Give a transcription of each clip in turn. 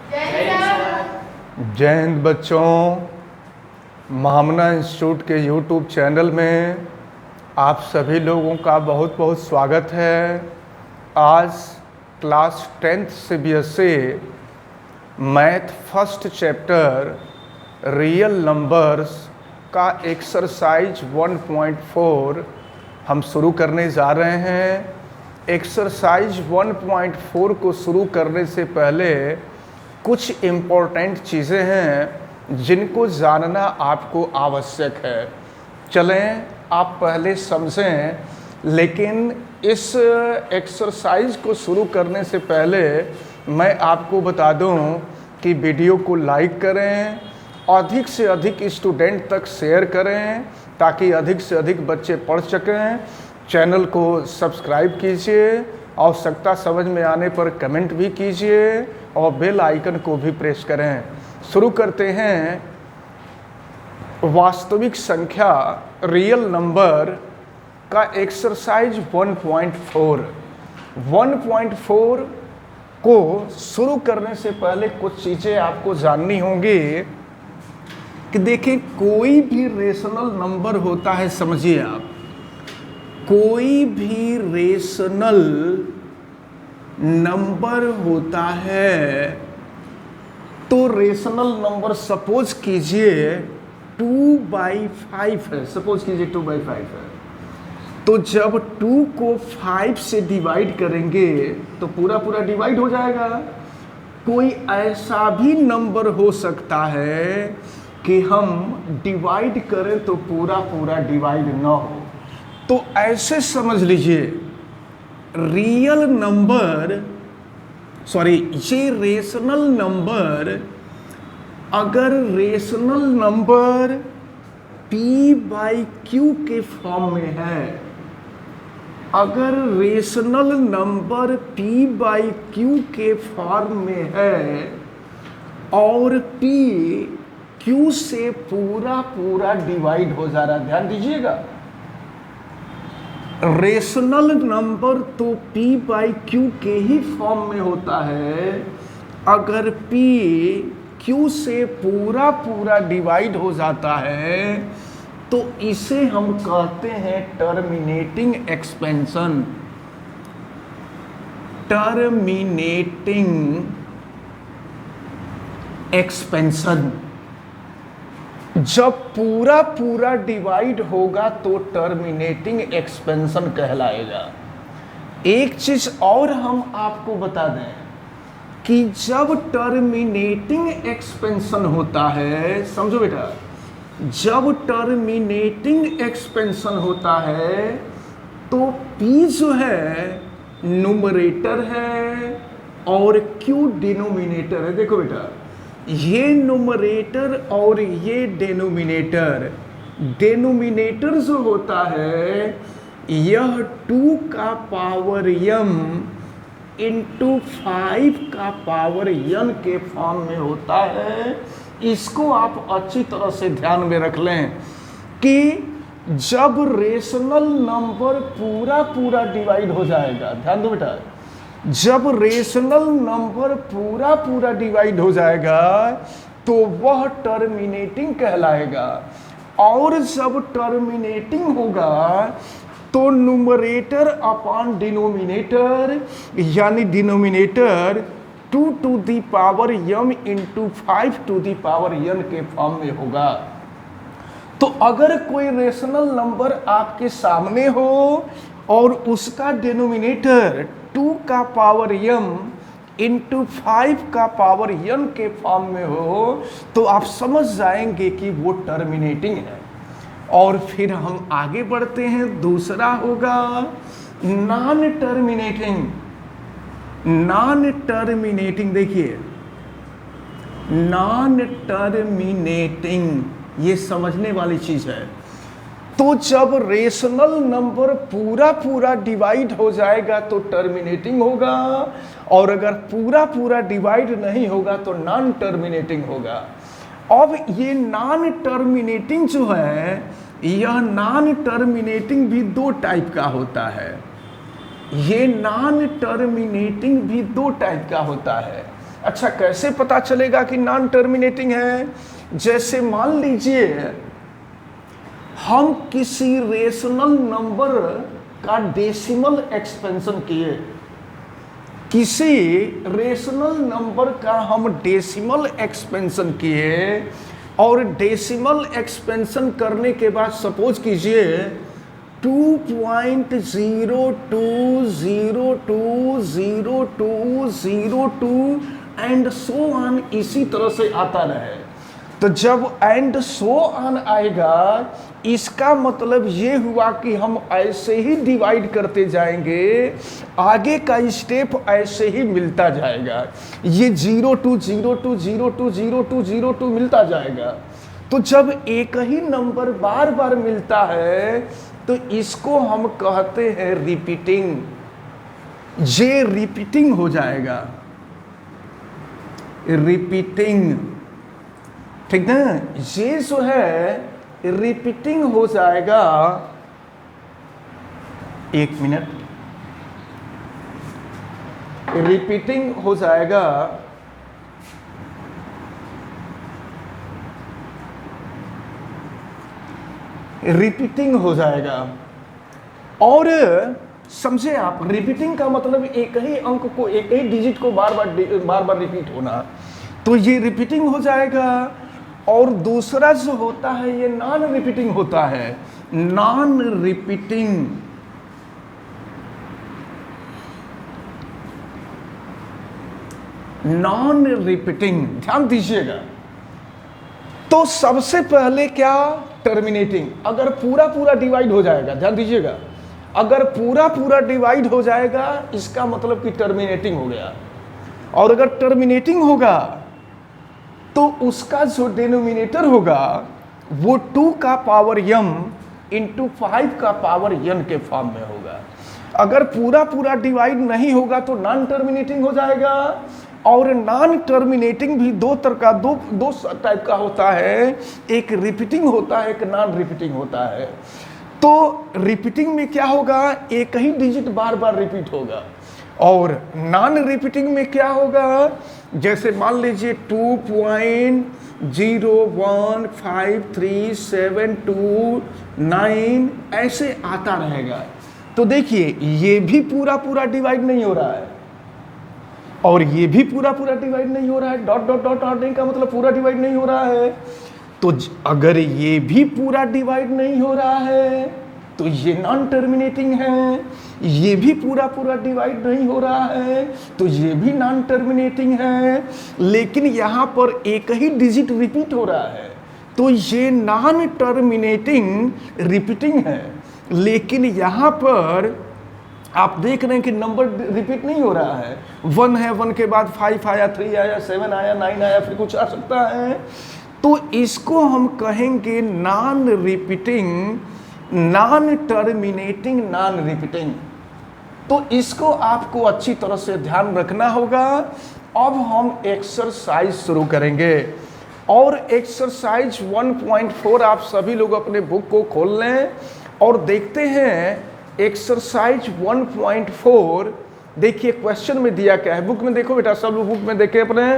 जय हिंद बच्चों। महामना इंस्टीट्यूट के यूट्यूब चैनल में आप सभी लोगों का बहुत बहुत स्वागत है। आज class 10th CBSE math first chapter real numbers का एक्सरसाइज 1.4 हम शुरू करने जा रहे हैं। एक्सरसाइज 1.4 को शुरू करने से पहले कुछ इम्पोर्टेंट चीज़ें हैं जिनको जानना आपको आवश्यक है। चलें आप पहले समझें, लेकिन इस एक्सरसाइज को शुरू करने से पहले मैं आपको बता दूं कि वीडियो को लाइक करें, अधिक से अधिक स्टूडेंट तक शेयर करें ताकि अधिक से अधिक बच्चे पढ़ सकें। चैनल को सब्सक्राइब कीजिए, आवश्यकता समझ में आने पर कमेंट भी कीजिए और बेल आइकन को भी प्रेस करें। शुरू करते हैं वास्तविक संख्या रियल नंबर का एक्सरसाइज 1.4। 1.4 को शुरू करने से पहले कुछ चीज़ें आपको जाननी होंगी कि देखिए, कोई भी रेशनल नंबर होता है, समझिए आप, कोई भी रेशनल नंबर होता है तो रेशनल नंबर सपोज कीजिए 2/5 है। सपोज कीजिए 2/5 है, तो जब 2 को 5 से डिवाइड करेंगे तो पूरा पूरा डिवाइड हो जाएगा। कोई ऐसा भी नंबर हो सकता है कि हम डिवाइड करें तो पूरा पूरा डिवाइड ना हो। तो ऐसे समझ लीजिए रियल नंबर, ये रेशनल नंबर, अगर रेशनल नंबर p/q के फॉर्म में है, अगर रेशनल नंबर p/q के फॉर्म में है और p q से पूरा पूरा डिवाइड हो जा रहा है, ध्यान दीजिएगा, रेशनल नंबर तो p/q के ही फॉर्म में होता है। अगर p q से पूरा पूरा डिवाइड हो जाता है तो इसे हम कहते हैं टर्मिनेटिंग एक्सपेंशन। टर्मिनेटिंग एक्सपेंशन जब पूरा पूरा डिवाइड होगा तो टर्मिनेटिंग एक्सपेंशन कहलाएगा। एक चीज और हम आपको बता दें कि जब टर्मिनेटिंग एक्सपेंशन होता है, समझो बेटा, जब टर्मिनेटिंग एक्सपेंशन होता है तो p जो है न्यूमरेटर है और q डिनोमिनेटर है। देखो बेटा, ये न्यूमरेटर और ये डेनोमिनेटर, डेनोमिनेटर जो होता है यह 2 का पावर m इंटू 5 का पावर n के फॉर्म में होता है। इसको आप अच्छी तरह से ध्यान में रख लें कि जब रेशनल नंबर पूरा पूरा डिवाइड हो जाएगा, ध्यान दो बेटा, जब रेशनल नंबर पूरा पूरा डिवाइड हो जाएगा तो वह टर्मिनेटिंग कहलाएगा। और जब टर्मिनेटिंग होगा तो न्यूमरेटर अपॉन डिनोमिनेटर, यानी denominator 2 to the power m into 5 to the power n के फॉर्म में होगा। तो अगर कोई रेशनल नंबर आपके सामने हो और उसका डिनोमिनेटर 2 का पावर m इंटू 5 का पावर n के फॉर्म में हो तो आप समझ जाएंगे कि वो टर्मिनेटिंग है। और फिर हम आगे बढ़ते हैं, दूसरा होगा नॉन टर्मिनेटिंग। नॉन टर्मिनेटिंग, देखिए नॉन टर्मिनेटिंग ये समझने वाली चीज है। तो जब रेशनल नंबर पूरा पूरा डिवाइड हो जाएगा तो टर्मिनेटिंग होगा, और अगर पूरा पूरा डिवाइड नहीं होगा तो नॉन टर्मिनेटिंग होगा। अब ये नॉन टर्मिनेटिंग जो है, यह नॉन टर्मिनेटिंग भी 2 टाइप का होता है। ये नॉन टर्मिनेटिंग भी 2 टाइप का होता है। अच्छा, कैसे पता चलेगा कि नॉन टर्मिनेटिंग है? जैसे मान लीजिए हम किसी रेशनल नंबर का डेसिमल एक्सपेंशन किए, किसी रेशनल नंबर का हम डेसिमल एक्सपेंशन किए, और डेसिमल एक्सपेंशन करने के बाद सपोज कीजिए 2.020202 एंड सो ऑन इसी तरह से आता रहे। तो जब एंड सो ऑन आएगा, इसका मतलब ये हुआ कि हम ऐसे ही डिवाइड करते जाएंगे, आगे का स्टेप ऐसे ही मिलता जाएगा, ये 0 2 मिलता जाएगा। तो जब एक ही नंबर बार बार मिलता है तो इसको हम कहते हैं रिपीटिंग। ये रिपीटिंग हो जाएगा, रिपीटिंग, ठीक ना? ये जो है रिपीटिंग हो जाएगा। एक मिनट, रिपीटिंग हो जाएगा रिपीटिंग हो जाएगा। और समझे आप, रिपीटिंग का मतलब एक ही अंक को, एक ही डिजिट को बार बार रिपीट होना, तो ये रिपीटिंग हो जाएगा। और दूसरा जो होता है ये नॉन रिपीटिंग होता है, नॉन रिपीटिंग। नॉन रिपीटिंग, ध्यान दीजिएगा। तो सबसे पहले क्या? टर्मिनेटिंग। अगर पूरा पूरा डिवाइड हो जाएगा, ध्यान दीजिएगा, अगर पूरा पूरा डिवाइड हो जाएगा इसका मतलब कि टर्मिनेटिंग हो गया। और अगर टर्मिनेटिंग होगा तो उसका जो डिनोमिनेटर होगा वो 2 का पावर m इंटू 5 का पावर n के फॉर्म में होगा। अगर पूरा पूरा डिवाइड नहीं होगा तो नॉन टर्मिनेटिंग हो जाएगा। और नॉन टर्मिनेटिंग भी दो टाइप का होता है, एक रिपीटिंग होता है, एक नॉन रिपीटिंग होता है। तो रिपीटिंग में क्या होगा? एक ही डिजिट बार बार रिपीट होगा। और नॉन रिपीटिंग में क्या होगा? जैसे मान लीजिए 2.0153729 ऐसे आता रहेगा। तो देखिए ये भी पूरा पूरा डिवाइड नहीं हो रहा है और ये भी पूरा पूरा डिवाइड नहीं हो रहा है। डॉट डॉट डॉट डॉट का मतलब पूरा डिवाइड नहीं हो रहा है। तो अगर ये भी पूरा डिवाइड नहीं हो रहा है तो ये नॉन टर्मिनेटिंग है। ये भी पूरा पूरा डिवाइड नहीं हो रहा है तो ये भी नॉन टर्मिनेटिंग है। लेकिन यहाँ पर एक ही डिजिट रिपीट हो रहा है तो ये नॉन टर्मिनेटिंग रिपीटिंग है। लेकिन यहाँ पर आप देख रहे हैं कि नंबर रिपीट नहीं हो रहा है। 1 है, 1 के बाद 5 आया, 3 आया, 7 आया, 9 आया, फिर कुछ आ सकता है। तो इसको हम कहेंगे non repeating, non terminating, non repeating. तो इसको आपको अच्छी तरह से ध्यान रखना होगा। अब हम एक्सरसाइज शुरू करेंगे और एक्सरसाइज 1.4 आप सभी लोग अपने बुक को खोल लें और देखते हैं एक्सरसाइज 1.4। देखिए क्वेश्चन में दिया क्या है, बुक में देखो बेटा, सब लोग बुक में देखें अपने।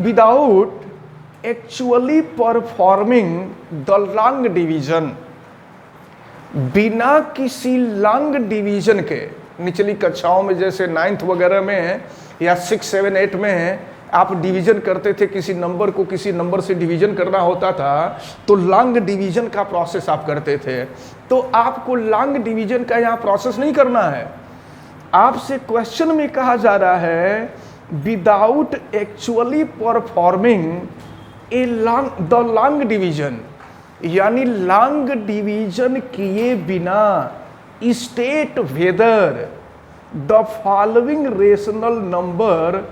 Without actually performing the long division, बिना किसी लॉन्ग डिवीजन के, निचली कक्षाओं में जैसे 9th वगैरह में या 6, 7, 8 में आप डिवीजन करते थे, किसी नंबर को किसी नंबर से डिवीजन करना होता था तो लॉन्ग डिवीजन का प्रोसेस आप करते थे। तो आपको लॉन्ग डिवीजन का यहाँ प्रोसेस नहीं करना है। आपसे क्वेश्चन में कहा जा रहा है without actually performing the long division, यानी लॉन्ग डिवीजन किए बिना state whether the following rational number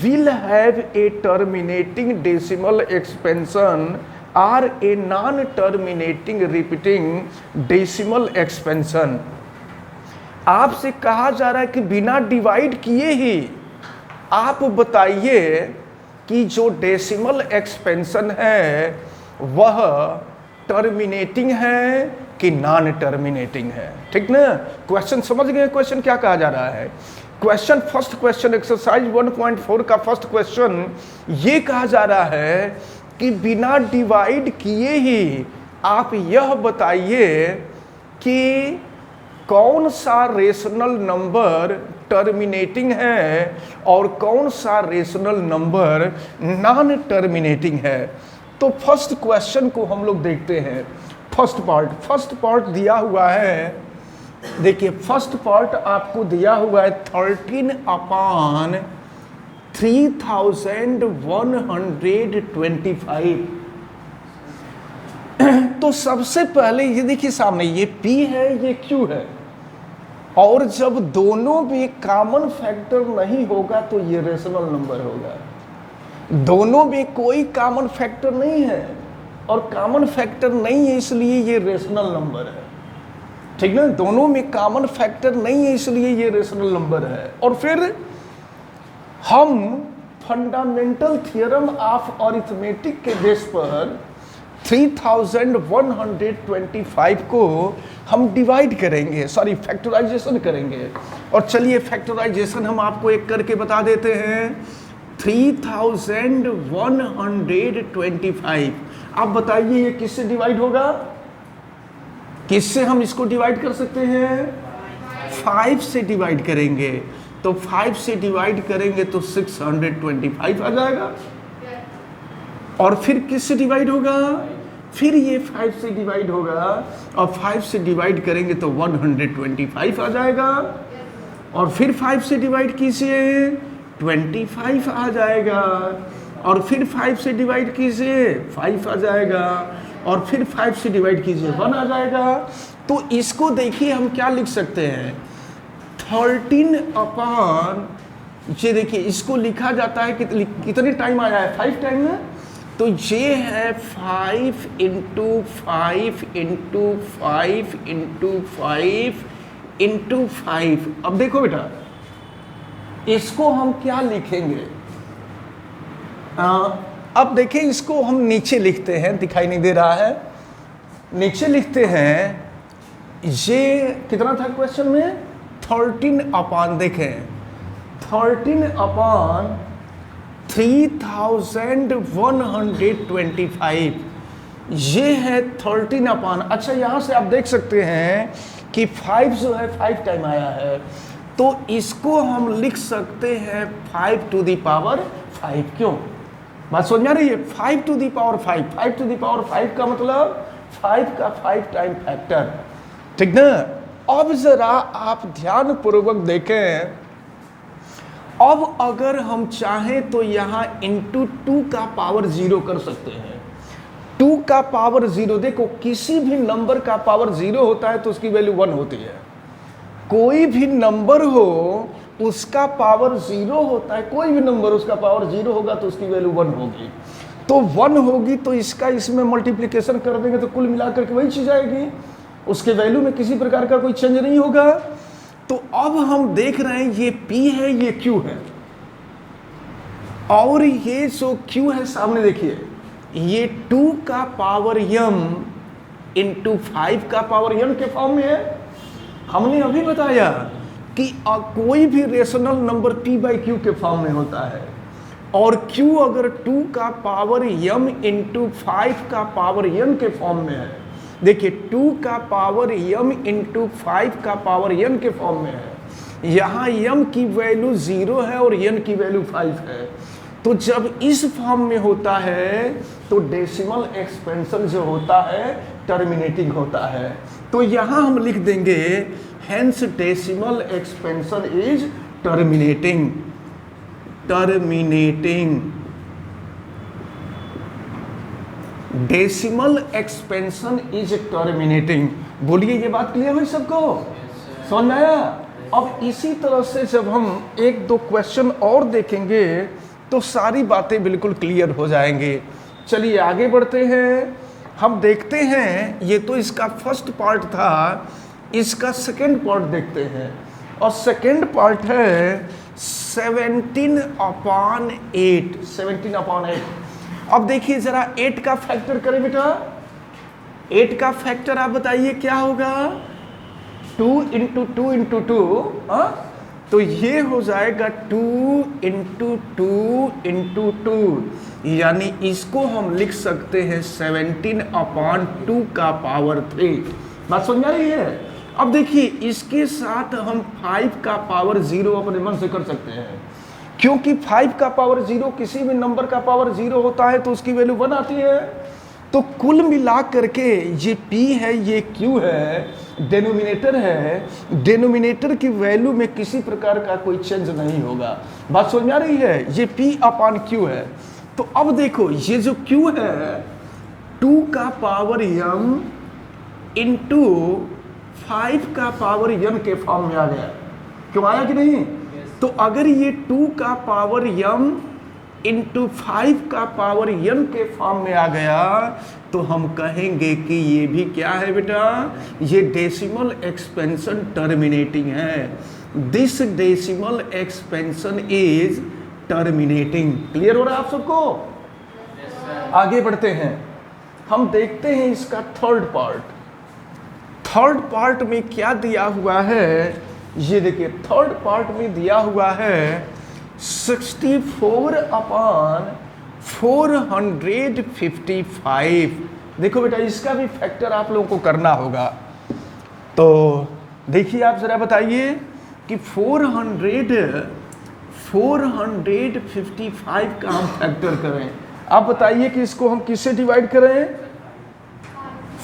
will have a terminating decimal expansion or a non-terminating repeating decimal expansion। आपसे कहा जा रहा है कि बिना डिवाइड किए ही आप बताइए कि जो डेसिमल एक्सपेंशन है वह टर्मिनेटिंग है कि नॉन टर्मिनेटिंग है। ठीक ना? क्वेश्चन समझ गए? क्वेश्चन क्या कहा जा रहा है क्वेश्चन, फर्स्ट क्वेश्चन एक्सरसाइज 1.4 का फर्स्ट क्वेश्चन ये कहा जा रहा है कि बिना डिवाइड किए ही आप यह बताइए कि कौन सा रेशनल नंबर टर्मिनेटिंग है और कौन सा रेशनल नंबर नॉन टर्मिनेटिंग है। तो फर्स्ट क्वेश्चन को हम लोग देखते हैं। फर्स्ट पार्ट दिया हुआ है, देखिए फर्स्ट पार्ट आपको दिया हुआ है 13/3125। तो सबसे पहले ये देखिए सामने, ये P है, ये Q है, और जब दोनों भी कॉमन फैक्टर नहीं होगा तो ये रेशनल नंबर होगा। दोनों में कोई कॉमन फैक्टर नहीं है और कॉमन फैक्टर नहीं है इसलिए ये रेशनल नंबर है, ठीक ना। दोनों में कॉमन फैक्टर नहीं है इसलिए ये रेशनल नंबर है। और फिर हम फंडामेंटल थ्योरम ऑफ अरिथमेटिक के बेस पर 3125 को हम डिवाइड करेंगे, सॉरी फैक्टराइजेशन करेंगे। और चलिए फैक्टराइजेशन हम आपको एक करके बता देते हैं। 3125, आप बताइए ये किससे डिवाइड होगा, किससे हम इसको डिवाइड कर सकते हैं? 5 से डिवाइड करेंगे। तो 5 से डिवाइड करेंगे तो 625 आ जाएगा। और फिर किससे डिवाइड होगा? फिर ये 5 से डिवाइड होगा और 5 से डिवाइड करेंगे तो 125 आ जाएगा। और फिर 5 से डिवाइड कीजिए 25 आ जाएगा। और फिर 5 से डिवाइड कीजिए 5 आ जाएगा। और फिर 5 से डिवाइड कीजिए 1 आ जाएगा। तो इसको देखिए हम क्या लिख सकते हैं, 13 ये देखिए इसको लिखा जाता है कितने टाइम आया है? 5 टाइम में। तो ये है 5 इंटू 5 इंटू 5 इंटू 5 इंटू 5। अब देखो बेटा इसको हम क्या लिखेंगे, अब देखिए इसको हम नीचे लिखते हैं, दिखाई नहीं दे रहा है, नीचे लिखते हैं। ये कितना था क्वेश्चन में? 13 देखें 13/3125 ये है 13 अच्छा यहाँ से आप देख सकते हैं कि 5 जो है 5 टाइम आया है, तो इसको हम लिख सकते हैं 5 to the power 5। क्यों? बात समझ में आ रही है? 5 to the power 5, 5 to the power 5 का मतलब 5 का 5 टाइम फैक्टर, ठीक ना। अब जरा आप ध्यान पूर्वक देखें, अब अगर हम चाहें तो यहाँ इंटू 2 का पावर 0 कर सकते हैं। 2 का पावर 0, देखो किसी भी नंबर का पावर 0 होता है तो उसकी वैल्यू 1 होती है। कोई भी नंबर हो उसका पावर 0 होता है, कोई भी नंबर उसका पावर 0 होगा तो उसकी वैल्यू 1 होगी। तो 1 होगी तो इसका इसमें मल्टीप्लिकेशन कर देंगे तो कुल मिलाकर के वही चीज आएगी, उसके वैल्यू में किसी प्रकार का कोई चेंज नहीं होगा। तो अब हम देख रहे हैं ये P है, ये Q है, और ये जो Q है सामने देखिए, ये 2 का पावर m इंटू 5 का पावर m के फॉर्म में है। हमने अभी बताया कि कोई भी रेशनल नंबर P/Q के फॉर्म में होता है, और Q अगर 2 का पावर m इंटू 5 का पावर n के फॉर्म में है, देखिए 2 का पावर m इंटू 5 का पावर n के फॉर्म में है। यहाँ m की वैल्यू 0 है और n की वैल्यू 5 है। तो जब इस फॉर्म में होता है तो डेसिमल एक्सपेंशन जो होता है टर्मिनेटिंग होता है। तो यहाँ हम लिख देंगे hence decimal expansion is terminating. Decimal expansion is terminating. बोलिए ये बात क्लियर हुई सबको? समझ में आया? अब इसी तरह से जब हम 1-2 क्वेश्चन और देखेंगे तो सारी बातें बिल्कुल क्लियर हो जाएंगे। चलिए आगे बढ़ते हैं, हम देखते हैं। ये तो इसका फर्स्ट पार्ट था, इसका सेकंड पार्ट देखते हैं। और सेकंड पार्ट है 17/8। 17/8। अब देखिए जरा 8 का फैक्टर करें बेटा। 8 का फैक्टर आप बताइए क्या होगा? 2 इंटू 2 इंटू 2, तो ये हो जाएगा 2 इंटू टू इंटू टू, यानी इसको हम लिख सकते हैं 17/2 का पावर 3। बात समझ आ रही है? अब देखिए इसके साथ हम 5 का पावर 0 अपने मन से कर सकते हैं, क्योंकि 5 का पावर 0 किसी भी नंबर का पावर 0 होता है तो उसकी वैल्यू 1 आती है। तो कुल मिला करके ये p है, ये q है, डेनोमिनेटर है, डेनोमिनेटर की वैल्यू में किसी प्रकार का कोई चेंज नहीं होगा। बात समझ में आ रही है? ये p/q है। तो अब देखो ये जो q है 2 का पावर m इंटू 5 का पावर n के फॉर्म में आ गया। क्यों आया कि नहीं? तो अगर ये 2 का पावर m इंटू 5 का पावर n के फॉर्म में आ गया तो हम कहेंगे कि ये भी क्या है बेटा? ये डेसिमल एक्सपेंशन टर्मिनेटिंग है। This decimal expansion is terminating. Clear हो रहा है आप सबको? आगे बढ़ते हैं, हम देखते हैं इसका थर्ड पार्ट। थर्ड पार्ट में क्या दिया हुआ है? ये देखिए थर्ड पार्ट में दिया हुआ है 64/455। देखो बेटा इसका भी फैक्टर आप लोगों को करना होगा। तो देखिए आप जरा बताइए कि 455 का हम फैक्टर करें। आप बताइए कि इसको हम किससे डिवाइड करें?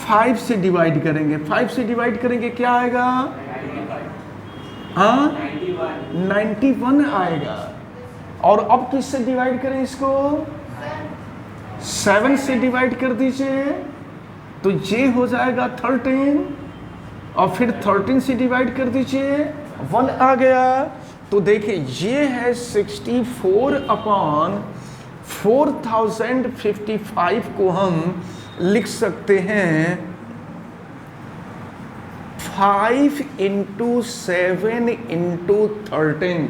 5 से डिवाइड करेंगे। 5 से डिवाइड करेंगे क्या आएगा? हाँ 91 आएगा। और अब किससे डिवाइड करें इसको? 7 से डिवाइड कर दीजिए तो ये हो जाएगा 13, और फिर 13 से डिवाइड कर दीजिए 1 आ गया। तो देखिए ये है 64/4055 को हम लिख सकते हैं 5 इंटू 7 इंटू 13।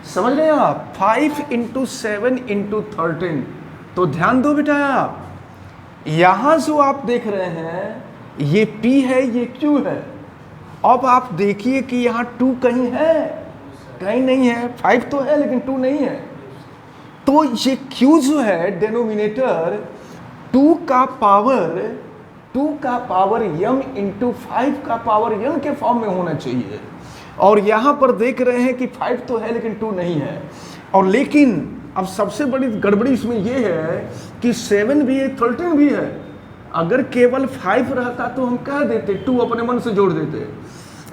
समझ रहे हैं आप? 5 इंटू 7 इंटू 13। तो ध्यान दो बेटा, आप यहां जो आप देख रहे हैं ये P है, ये Q है। अब आप देखिए कि यहाँ 2 कहीं है? कहीं नहीं है। 5 तो है लेकिन 2 नहीं है। तो ये Q जो है डेनोमिनेटर 2 का पावर m इंटू 5 का पावर n के फॉर्म में होना चाहिए। और यहाँ पर देख रहे हैं कि 5 तो है लेकिन 2 नहीं है। और लेकिन अब सबसे बड़ी गड़बड़ी इसमें यह है कि 7 भी है 13 भी है। अगर केवल 5 रहता तो हम कह देते 2 अपने मन से जोड़ देते,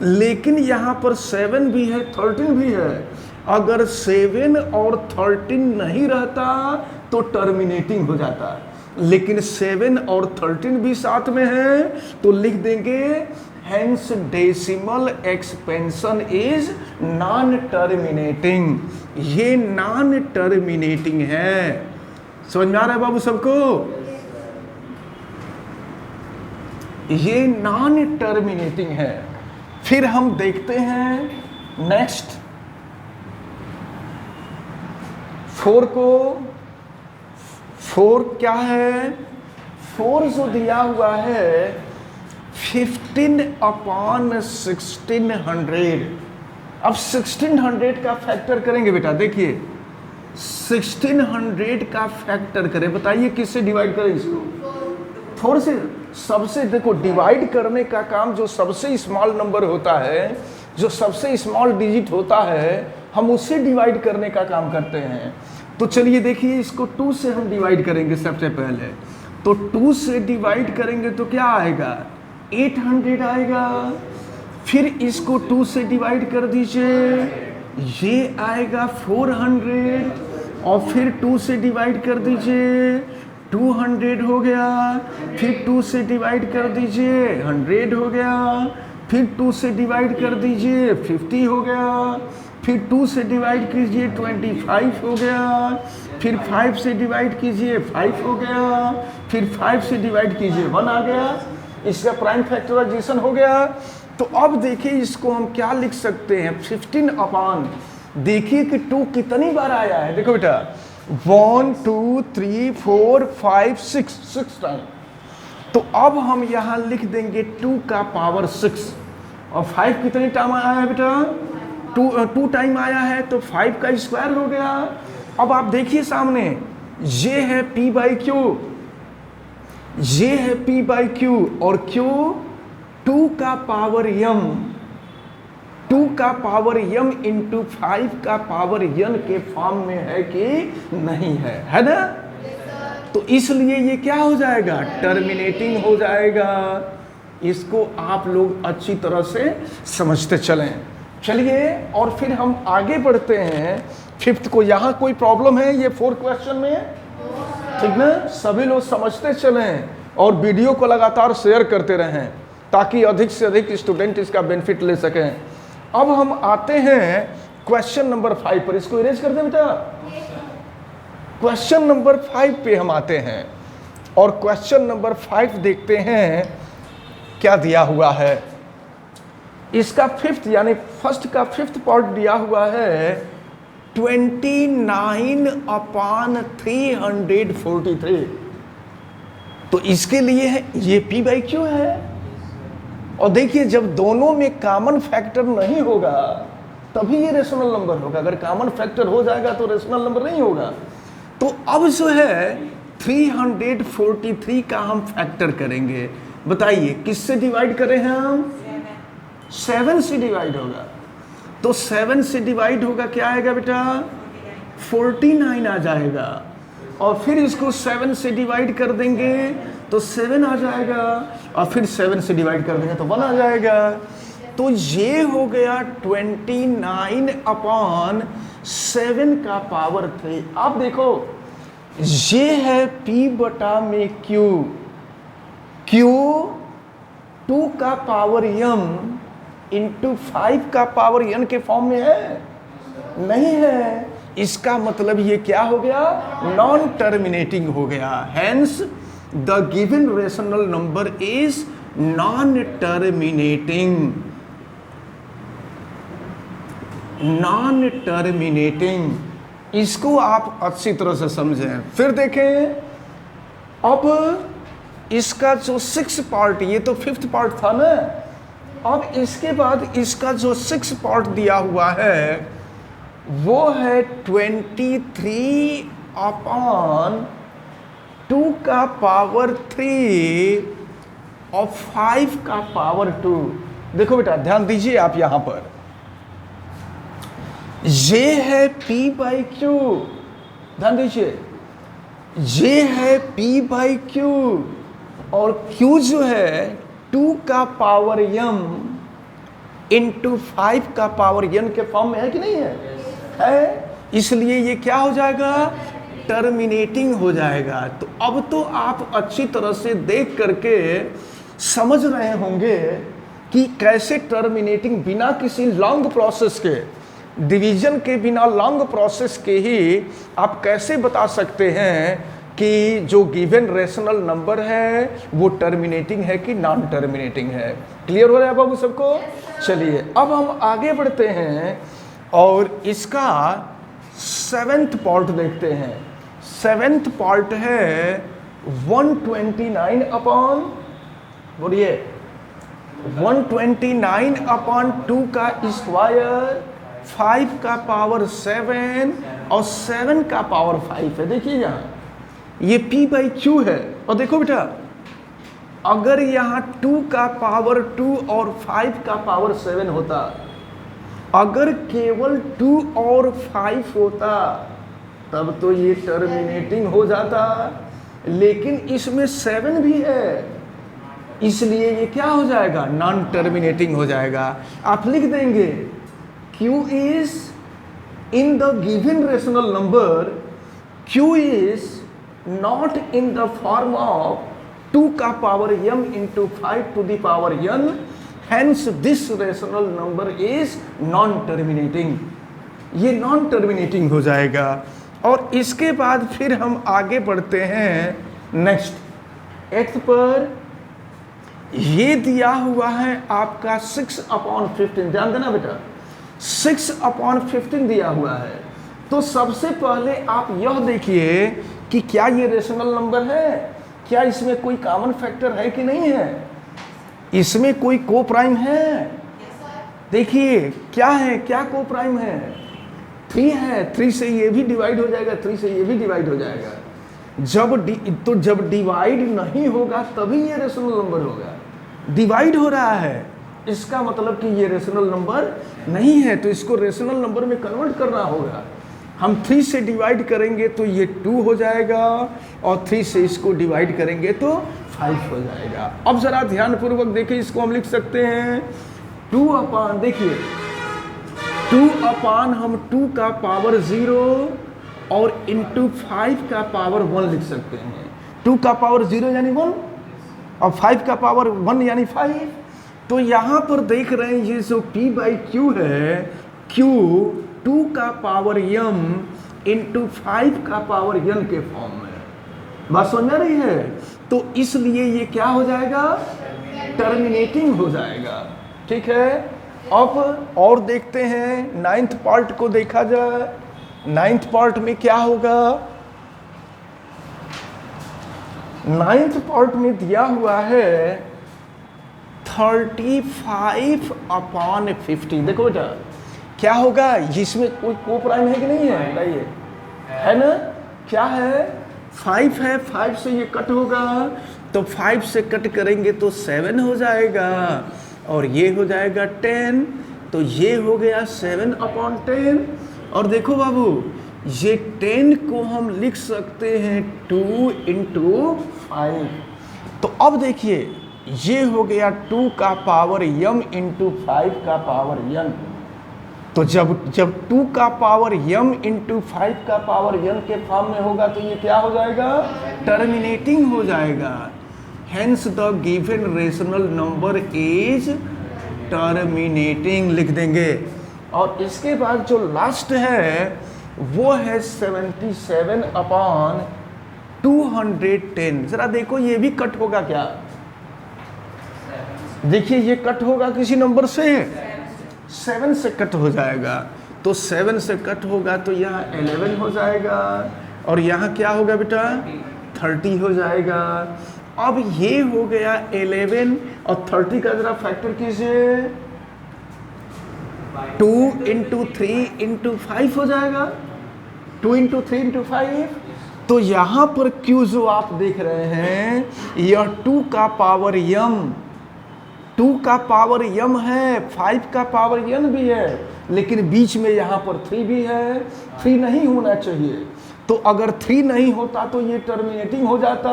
लेकिन यहाँ पर 7 भी है 13 भी है। अगर 7 और 13 नहीं रहता तो टर्मिनेटिंग हो जाता, लेकिन 7 और 13 भी साथ में है तो लिख देंगे hence decimal expansion is non terminating. ये नॉन टर्मिनेटिंग है। समझ में आ रहा है बाबू सबको? ये नॉन टर्मिनेटिंग है। फिर हम देखते हैं नेक्स्ट 4 को। 4 क्या है? 4 जो दिया हुआ है 15/1600। अब 1600 का फैक्टर करेंगे बेटा। देखिए 1600 का फैक्टर करें, बताइए किससे डिवाइड करें इसको? 4 से। सबसे देखो डिवाइड करने का काम जो सबसे स्मॉल नंबर होता है, जो सबसे स्मॉल डिजिट होता है, हम उससे डिवाइड करने का काम करते हैं। तो चलिए देखिए इसको 2 से हम डिवाइड करेंगे सबसे पहले। तो 2 से डिवाइड करेंगे तो क्या आएगा? 800 आएगा। फिर इसको 2 से डिवाइड कर दीजिए, ये आएगा 400। और फिर 2 से डिवाइड कर दीजिए 200 हो गया। फिर 2 से डिवाइड कर दीजिए 100 हो गया। फिर 2 से डिवाइड कर दीजिए 50 हो गया। फिर 2 से डिवाइड कीजिए 25 हो गया। फिर 5 से डिवाइड कीजिए 5 हो गया। फिर 5 से डिवाइड कीजिए 1 आ गया। इसका प्राइम फैक्टराइजेशन हो गया। तो अब देखिए इसको हम क्या लिख सकते हैं? 15 देखिए कि 2 कितनी बार आया है। देखो बेटा 1 2 3 4 5 6 टाइम। तो अब हम यहाँ लिख देंगे 2 का पावर 6। और 5 कितने टाइम आया है बेटा? टू टाइम आया है तो 5 का स्क्वायर हो गया। अब आप देखिए सामने, ये है P बाई क्यू, ये है P बाई क्यू, और Q 2 का पावर m, 2 का पावर m इंटू 5 का पावर n के फॉर्म में है कि नहीं है ना? तो इसलिए ये क्या हो जाएगा, टर्मिनेटिंग हो जाएगा। इसको आप लोग अच्छी तरह से समझते चलें। चलिए और फिर हम आगे बढ़ते हैं फिफ्थ को। यहाँ कोई प्रॉब्लम है ये 4 क्वेश्चन में? ठीक ना? सभी लोग समझते चलें और वीडियो को लगातार शेयर करते रहें ताकि अधिक से अधिक स्टूडेंट इसका बेनिफिट ले सकें। अब हम आते हैं क्वेश्चन नंबर 5 पर। इसको इरेज कर दें बेटा। क्वेश्चन नंबर 5 पे हम आते हैं और क्वेश्चन नंबर 5 देखते हैं क्या दिया हुआ है। इसका फिफ्थ यानी फर्स्ट का फिफ्थ पार्ट दिया हुआ है 29/343। तो इसके लिए है ये P बाई क्यू है। और देखिए जब दोनों में कॉमन फैक्टर नहीं होगा तभी ये रेशनल नंबर होगा। अगर कॉमन फैक्टर हो जाएगा तो रेशनल नंबर नहीं होगा। तो अब जो है 343 का हम फैक्टर करेंगे। बताइए किससे डिवाइड करें हम? 7 से डिवाइड होगा। तो 7 से डिवाइड होगा क्या आएगा बेटा? 49 आ जाएगा। और फिर इसको 7 से डिवाइड कर देंगे तो 7 आ जाएगा, और फिर 7 से डिवाइड कर देंगे तो 1 आ जाएगा। तो ये हो गया 29/7 का पावर 3। आप देखो ये है P बटा में Q, Q 2 का पावर m इंटू 5 का पावर n के फॉर्म में है? नहीं है। इसका मतलब ये क्या हो गया? नॉन टर्मिनेटिंग हो गया। Hence the given rational number is non terminating. Non terminating, इसको आप अच्छी तरह से समझें। फिर देखें अब इसका जो 6 पार्ट, ये तो 5th पार्ट था ना। अब इसके बाद इसका जो 6 पार्ट दिया हुआ है वो है 23/2 का पावर 3 और 5 का पावर 2। देखो बेटा ध्यान दीजिए आप यहां पर, ये है P बाई क्यू, ध्यान दीजिए, ये है P बाई क्यू, और Q जो है 2 का पावर m इंटू 5 का पावर n के फॉर्म में है कि नहीं है? इसलिए ये क्या हो जाएगा? टर्मिनेटिंग हो जाएगा। तो अब तो आप अच्छी तरह से देख करके समझ रहे होंगे कि कैसे टर्मिनेटिंग, बिना किसी लॉन्ग प्रोसेस के, डिवीजन के बिना लॉन्ग प्रोसेस के ही आप कैसे बता सकते हैं कि जो गिवन रेशनल नंबर है वो टर्मिनेटिंग है कि नॉन टर्मिनेटिंग है। क्लियर हो रहा है बाबू सबको? चलिए अब हम आगे बढ़ते हैं और इसका 7th पार्ट देखते हैं। 7th पार्ट है 129 बोलिए 129/2 का स्क्वायर, 5 का पावर 7 और 7 का पावर 5 है। देखिए यहाँ ये P बाई क्यू है। और देखो बेटा अगर यहाँ 2 का पावर 2 और 5 का पावर 7 होता, अगर केवल 2 और 5 होता तब तो ये टर्मिनेटिंग हो जाता, लेकिन इसमें 7 भी है, इसलिए ये क्या हो जाएगा? नॉन टर्मिनेटिंग हो जाएगा। आप लिख देंगे Q is in the given rational number, Q is not in the form of 2 का power m into 5 to the power n, hence this rational number is non terminating। ये नॉन टर्मिनेटिंग हो जाएगा। और इसके बाद फिर हम आगे बढ़ते हैं नेक्स्ट 8th पर। ये दिया हुआ है आपका 6/15। ध्यान देना बेटा 6/15 दिया हुआ है। तो सबसे पहले आप यह देखिए कि क्या ये रेशनल नंबर है, क्या इसमें कोई कॉमन फैक्टर है कि नहीं है, इसमें कोई को प्राइम है? देखिए क्या है, क्या को प्राइम है, 3 है, 3 से ये भी डिवाइड हो जाएगा, 3 से ये भी डिवाइड हो जाएगा। जब डिवाइड नहीं होगा तभी ये रेशनल नंबर होगा। डिवाइड हो रहा है इसका मतलब कि ये रेशनल नंबर नहीं है, तो इसको रेशनल नंबर में कन्वर्ट करना होगा। हम 3 से डिवाइड करेंगे तो ये 2 हो जाएगा, और 3 से इसको डिवाइड करेंगे तो 5 हो जाएगा। अब जरा ध्यानपूर्वक देखिए, इसको हम लिख सकते हैं 2 अपान, देखिए 2 अपान हम 2 का पावर 0 और इंटू 5 का पावर 1 लिख सकते हैं। 2 का पावर 0 यानी 1 और 5 का पावर 1 यानी 5। तो यहाँ पर देख रहे हैं ये जो P बाई Q है, Q 2 का पावर m इंटू 5 का पावर n के फॉर्म में, बात समझ में रही है? तो इसलिए ये क्या हो जाएगा, टर्मिनेटिंग हो जाएगा। ठीक है, अब और देखते हैं 9th पार्ट को देखा जाए। 9th पार्ट में क्या होगा, 9th पार्ट में दिया हुआ है 35 अपान 50। देखो बेटा क्या होगा, इसमें कोई को प्राइम है कि नहीं है, बताइए, है ना? क्या है, 5 है, 5 से ये कट होगा तो 5 से कट करेंगे तो 7 हो जाएगा, और ये हो जाएगा 10, तो ये हो गया 7 अपॉन 10। और देखो बाबू, ये 10 को हम लिख सकते हैं 2 इंटू 5। तो अब देखिए ये हो गया 2 का पावर m इंटू 5 का पावर n। तो जब 2 का पावर m इंटू 5 का पावर n के फॉर्म में होगा तो ये क्या हो जाएगा, टर्मिनेटिंग हो जाएगा। Hence the given rational number is terminating लिख देंगे। और इसके बाद जो लास्ट है वो है 77 अपॉन 210। जरा देखो ये भी कट होगा क्या, देखिए ये कट होगा किसी नंबर से, 7 से कट हो जाएगा। तो 7 से कट होगा तो यहाँ 11 हो जाएगा, और यहाँ क्या होगा बेटा, 30 हो जाएगा। अब ये हो गया 11 और 30 का जरा फैक्टर कीजिए, 2 इंटू 3 इंटू 5 हो जाएगा, 2 इंटू 3 इंटू 5। तो यहाँ पर Q जो आप देख रहे हैं यह 2 का पावर m, 2 का पावर m है, 5 का पावर n भी है, लेकिन बीच में यहाँ पर 3 भी है। 3 नहीं होना चाहिए, तो अगर 3 नहीं होता तो ये टर्मिनेटिंग हो जाता,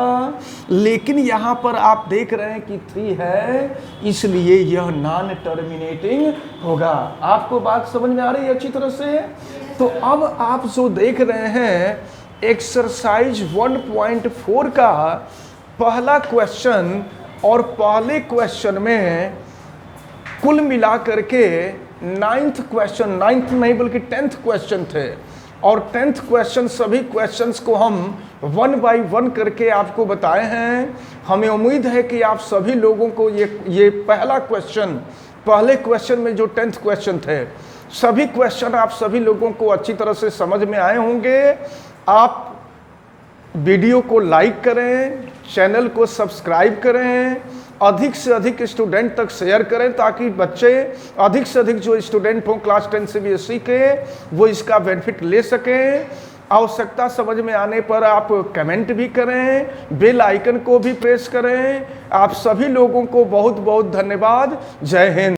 लेकिन यहाँ पर आप देख रहे हैं कि 3 है, इसलिए यह नॉन टर्मिनेटिंग होगा। आपको बात समझ में आ रही है अच्छी तरह से? तो अब आप जो देख रहे हैं एक्सरसाइज 1.4 का पहला क्वेश्चन, और पहले क्वेश्चन में कुल मिला करके 9th क्वेश्चन, 9th नहीं बल्कि 10th क्वेश्चन थे, और 10th क्वेश्चन सभी क्वेश्चंस को हम 1 बाय 1 करके आपको बताए हैं। हमें उम्मीद है कि आप सभी लोगों को ये पहला क्वेश्चन, पहले क्वेश्चन में जो 10th क्वेश्चन थे, सभी क्वेश्चन आप सभी लोगों को अच्छी तरह से समझ में आए होंगे। आप वीडियो को लाइक करें, चैनल को सब्सक्राइब करें, अधिक से अधिक स्टूडेंट तक शेयर करें, ताकि बच्चे अधिक से अधिक जो स्टूडेंट हों क्लास 10 CBSE के, वो इसका बेनिफिट ले सकें। आवश्यकता समझ में आने पर आप कमेंट भी करें, बेल आइकन को भी प्रेस करें। आप सभी लोगों को बहुत बहुत धन्यवाद। जय हिंद।